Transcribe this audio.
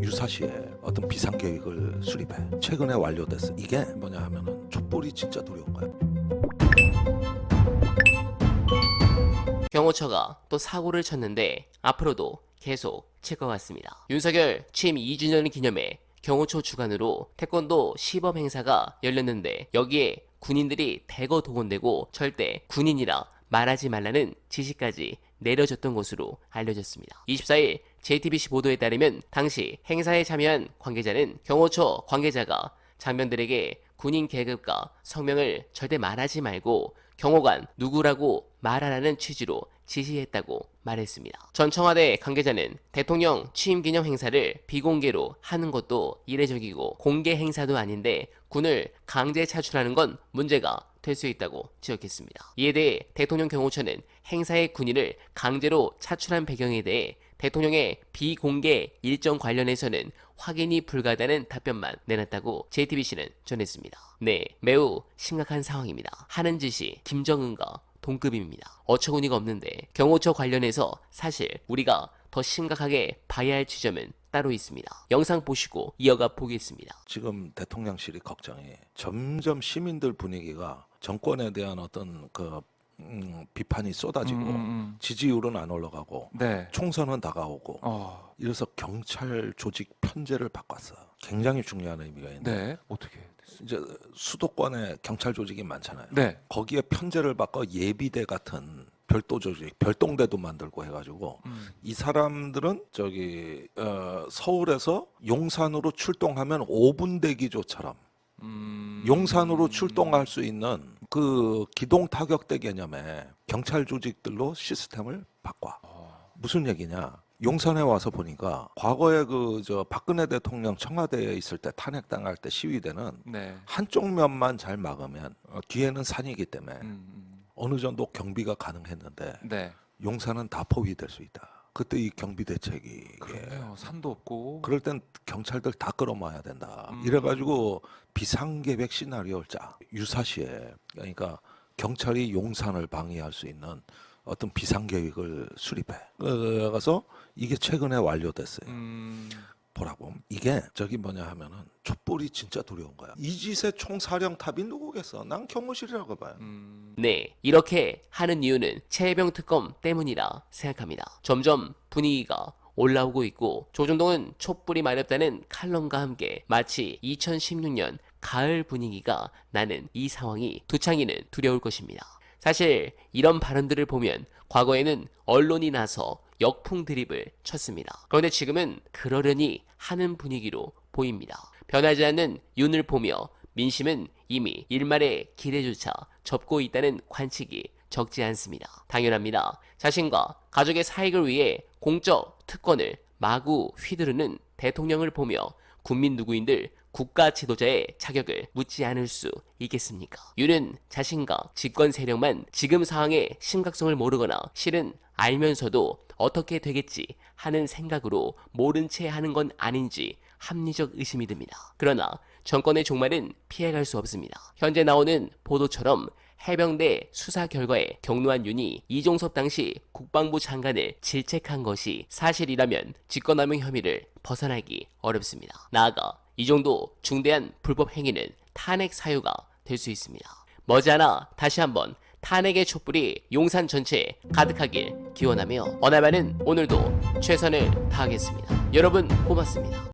유사시에 어떤 비상계획을 수립해. 최근에 완료됐어. 이게 뭐냐 하면은 촛불이 진짜 두려운 거야. 경호처가 또 사고를 쳤는데 앞으로도 계속 칠 것 같습니다. 윤석열 취임 2주년 기념에 경호처 주관으로 태권도 시범 행사가 열렸는데 여기에 군인들이 대거 동원되고 절대 군인이라 말하지 말라는 지시까지 내려졌던 것으로 알려졌습니다. 24일 JTBC 보도에 따르면 당시 행사에 참여한 관계자는 경호처 관계자가 장병들에게 군인 계급과 성명을 절대 말하지 말고 경호관 누구라고 말하라는 취지로 지시했다고 말했습니다. 전 청와대 관계자는 대통령 취임기념 행사를 비공개로 하는 것도 이례적이고 공개 행사도 아닌데 군을 강제 차출하는 건 문제가 될 수 있다고 지적했습니다. 이에 대해 대통령 경호처는 행사의 군인을 강제로 차출한 배경에 대해 대통령의 비공개 일정 관련해서는 확인이 불가하다는 답변만 내놨다고 JTBC는 전했습니다. 네, 매우 심각한 상황입니다. 하는 짓이 김정은과 동급입니다. 어처구니가 없는데 경호처 관련해서 사실 우리가 더 심각하게 봐야 할 지점은 따로 있습니다. 영상 보시고 이어가 보겠습니다. 지금 대통령실이 걱정이 점점 시민들 분위기가 정권에 대한 어떤 비판이 쏟아지고 지지율은 안 올라가고 네. 총선은 다가오고 이래서 경찰 조직 편제를 바꿨어. 굉장히 중요한 의미가 있는데 네. 어떻게 됐어요? 이제 수도권에 경찰 조직이 많잖아요. 네. 거기에 편제를 바꿔 예비대 같은 별도 조직, 별동대도 만들고 해가지고 이 사람들은 서울에서 용산으로 출동하면 5분 대기조처럼 용산으로 출동할 수 있는 그 기동 타격대 개념의 경찰 조직들로 시스템을 바꿔. 무슨 얘기냐? 용산에 와서 보니까 과거에 박근혜 대통령 청와대에 있을 때 탄핵당할 때 시위대는 네. 한쪽 면만 잘 막으면 뒤에는 산이기 때문에 어느 정도 경비가 가능했는데 네. 용산은 다 포위될 수 있다. 그때 이 경비 대책이 그러네요. 산도 없고. 그럴 땐 경찰들 다 끌어모아야 된다. 이래가지고 비상계획 시나리오를 짜. 유사시에 그러니까 경찰이 용산을 방위할 수 있는 어떤 비상계획을 수립해. 그래서 이게 최근에 완료됐어요. 보라고. 이게 뭐냐 하면은 촛불이 진짜 두려운 거야. 이 짓의 총사령탑이 누구겠어? 난 경호실이라고 봐요. 네, 이렇게 하는 이유는 최혜병 특검 때문이라 생각합니다. 점점 분위기가 올라오고 있고 조중동은 촛불이 마렵다는 칼럼과 함께 마치 2016년 가을 분위기가 나는 이 상황이 두창이는 두려울 것입니다. 사실 이런 발언들을 보면 과거에는 언론이 나서 역풍 드립을 쳤습니다. 그런데 지금은 그러려니 하는 분위기로 보입니다. 변하지 않는 윤을 보며 민심은 이미 일말의 기대조차 접고 있다는 관측이 적지 않습니다. 당연합니다. 자신과 가족의 사익을 위해 공적 특권을 마구 휘두르는 대통령을 보며 국민 누구인들 국가 지도자의 자격을 묻지 않을 수 있겠습니까? 윤은 자신과 집권 세력만 지금 상황의 심각성을 모르거나 실은 알면서도 어떻게 되겠지 하는 생각으로 모른 채 하는 건 아닌지 합리적 의심이 듭니다. 그러나 정권의 종말은 피해갈 수 없습니다. 현재 나오는 보도처럼 해병대 수사 결과에 경로한 윤이 이종섭 당시 국방부 장관을 질책한 것이 사실이라면 직권남용 혐의를 벗어나기 어렵습니다. 나아가 이 정도 중대한 불법 행위는 탄핵 사유가 될 수 있습니다. 머지않아 다시 한번 탄핵의 촛불이 용산 전체에 가득하길 기원하며 어나바는 오늘도 최선을 다하겠습니다. 여러분 고맙습니다.